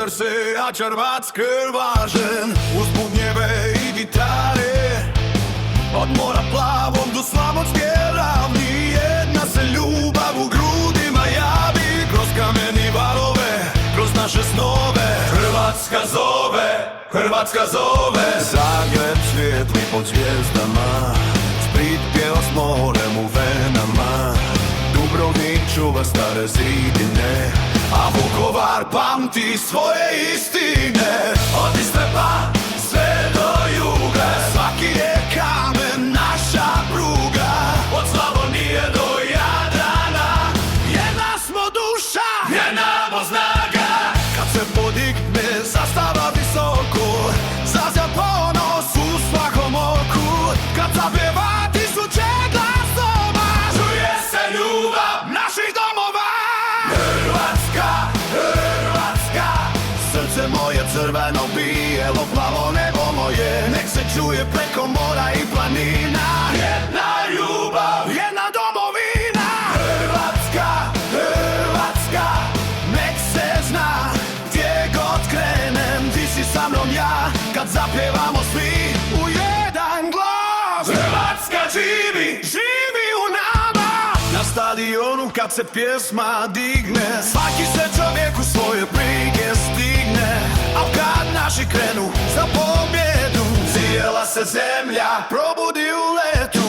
serce, a čarvatsk važen. Usput njebe i gitare, od mora plavom do slavonske ravni. Jedna se ljubav u grudima javi, kroz kameni valove, kroz naše snove. Hrvatska zove, Hrvatska zove. Zagreb svijetli pod zvijezdama, Split pjeva s morem u venama. Dubrovnik čuva stare zidine, a Vukovar pamti svoje istine. Od Istre pa sve do juga, svaki je kamen naša pruga. Od Slavonije do Jadrana, jedna smo duša, jedna mo snaga. Kad se podigne zastava visoko, zazja ponos u svakom oku. Kad zapjeva tisuće glasova, čuje se ljubav naših domova. Hrvatska, Hrvatska, srce moje crveno, bijelo, plavo nebo moje. Nek se čuje preko mora i planina. Jedna ljubav, jedna domovina. Hrvatska, Hrvatska, nek se zna, gdje god krenem, ti si sa mnom ja. Kad zapjevamo svi u jedan glas. Hrvatska živi, živi u nama. Na stadionu kad se pjesma digne, svaki se čovjek u svoje brige stigne. A kad naši krenu za pobjedu, cijela se zemlja probudi u letu.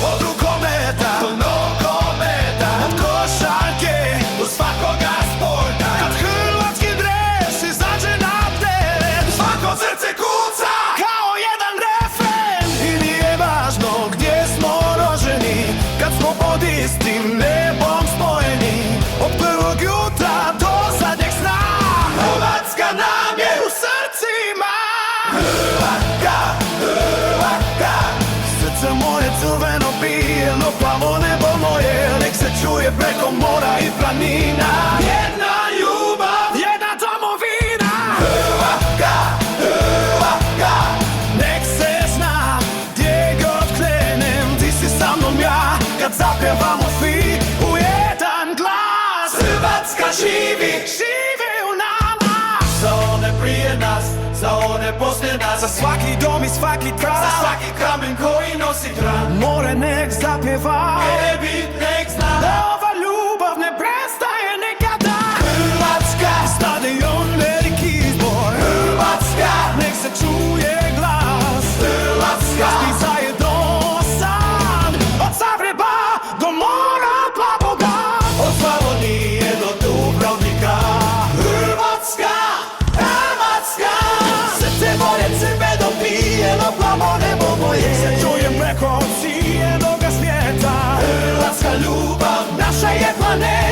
Od rukometa do nogometa, od košarke do svakoga sporta. Kad hrvatski dres izađe na teren, svako srce kuca kao jedan refren. I nije važno gdje smo rođeni, kad smo pod istim nebom spojeni. Od prvog jutra do zadnjeg sna, Hrvatska nam je u srcima. Hrvatska, Hrvatska, srce moje crveno, bijelo, plavo nebo moje. Nek se čuje preko mora i planina. Jedna ljubav, jedna domovina. Hrvatska, Hrvatska, nek se zna, gdje god krenem, ti si sa mnom ja. Kad zapjevamo svi u jedan glas. Hrvatska živi, živi u nama. Za one prije nas, za one poslije nas, za svaki dom i svaki trag, za svaki kamen koji nosi trag. More nek zapjeva, bit nek zna, da ova ljubav ne prestaje nikada. Hrvatska, stadion veliki izbor. Hrvatska, nek se čuje glas. Hrvatska, svi zajedno sad, od Zagreba do mora plavoga, od Slavonije do Dubrovnika. Hrvatska, Hrvatska, srce moje crveno, bijelo, plavo nebo moje. Se čujem preko cijeloga svijeta. Hrvatska ljubav, naša je planeta.